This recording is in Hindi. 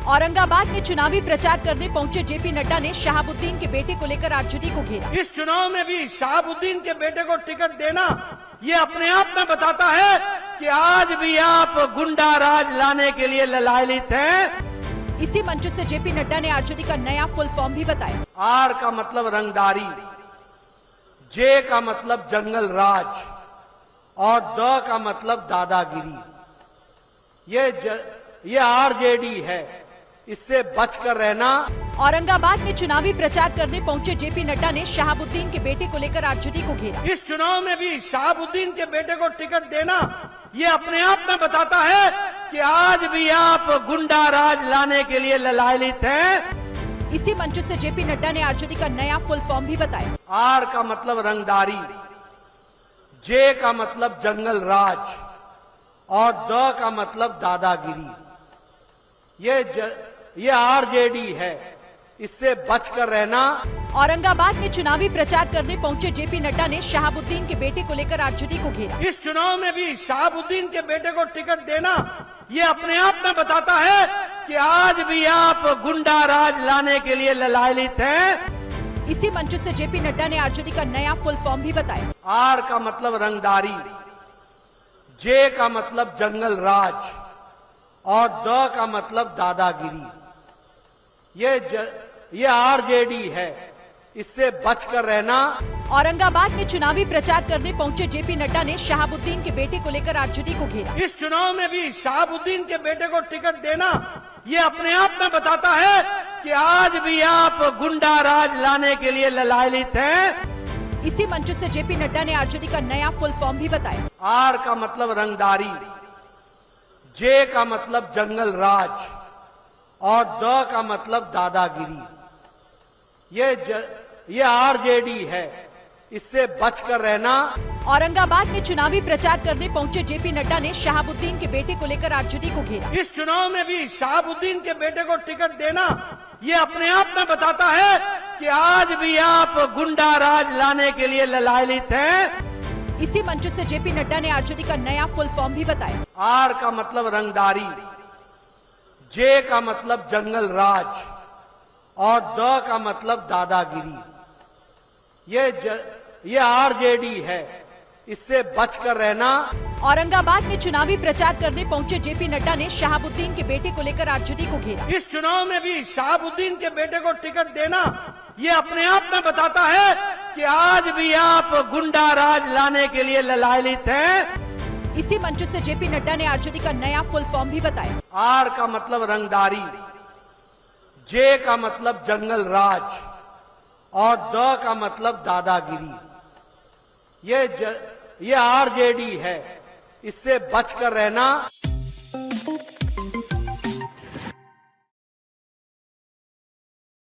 औरंगाबाद में चुनावी प्रचार करने पहुंचे जेपी नड्डा ने शहाबुद्दीन के बेटे को लेकर आरजेडी को घेरा। इस चुनाव में भी शहाबुद्दीन के बेटे को टिकट देना ये अपने आप में बताता है कि आज भी आप गुंडा राज लाने के लिए ललायित हैं। इसी मंच से जेपी नड्डा ने आरजेडी का नया फुल फॉर्म भी बताया। आर का मतलब रंगदारी, जे का मतलब जंगल राज और द का मतलब दादागिरी। ये आरजेडी है, इससे बचकर रहना। औरंगाबाद में चुनावी प्रचार करने पहुंचे जेपी नड्डा ने शहाबुद्दीन के बेटे को लेकर आरजेडी को घेरा। इस चुनाव में भी शहाबुद्दीन के बेटे को टिकट देना ये अपने आप में बताता है कि आज भी आप गुंडा राज लाने के लिए ललायित हैं। इसी मंच से जेपी नड्डा ने आरजेडी का नया फुल फॉर्म भी बताया। आर का मतलब रंगदारी, जे का मतलब जंगल राज और द का मतलब दादागिरी। ये आरजेडी है, इससे बचकर रहना। औरंगाबाद में चुनावी प्रचार करने पहुंचे जेपी नड्डा ने शहाबुद्दीन के बेटे को लेकर आरजेडी को घेरा। इस चुनाव में भी शहाबुद्दीन के बेटे को टिकट देना ये अपने आप में बताता है कि आज भी आप गुंडा राज लाने के लिए ललायित हैं। इसी मंच से जेपी नड्डा ने आरजेडी का नया फुल फॉर्म भी बताया। आर का मतलब रंगदारी, जे का मतलब जंगल राज और द का मतलब दादागिरी। ये आरजेडी है, इससे बचकर रहना। औरंगाबाद में चुनावी प्रचार करने पहुंचे जेपी नड्डा ने शहाबुद्दीन के बेटे को लेकर आरजेडी को घेरा। इस चुनाव में भी शहाबुद्दीन के बेटे को टिकट देना ये अपने आप में बताता है कि आज भी आप गुंडा राज लाने के लिए ललायित हैं। इसी मंच से जेपी नड्डा ने आरजेडी का नया फुल फॉर्म भी बताया। आर का मतलब रंगदारी, जे का मतलब जंगल राज और द का मतलब दादागिरी। ये आरजेडी है, इससे बचकर रहना। औरंगाबाद में चुनावी प्रचार करने पहुंचे जेपी नड्डा ने शहाबुद्दीन के बेटे को लेकर आरजेडी को घेरा। इस चुनाव में भी शहाबुद्दीन के बेटे को टिकट देना ये अपने आप में बताता है कि आज भी आप गुंडा राज लाने के लिए ललायित हैं। इसी मंच से जेपी नड्डा ने आरजेडी का नया फुल फॉर्म भी बताया। आर का मतलब रंगदारी, जे का मतलब जंगल राज और द का मतलब दादागिरी। ये आरजेडी है, इससे बचकर रहना। औरंगाबाद में चुनावी प्रचार करने पहुंचे जेपी नड्डा ने शहाबुद्दीन के बेटे को लेकर आरजेडी को घेरा। इस चुनाव में भी शहाबुद्दीन के बेटे को टिकट देना ये अपने आप में बताता है कि आज भी आप गुंडा राज लाने के लिए ललायित हैं। इसी मंच से जेपी नड्डा ने आरजेडी का नया फुल फॉर्म भी बताया। आर का मतलब रंगदारी, जे का मतलब जंगल राज और द का मतलब दादागिरी। ये आरजेडी है, इससे बचकर रहना।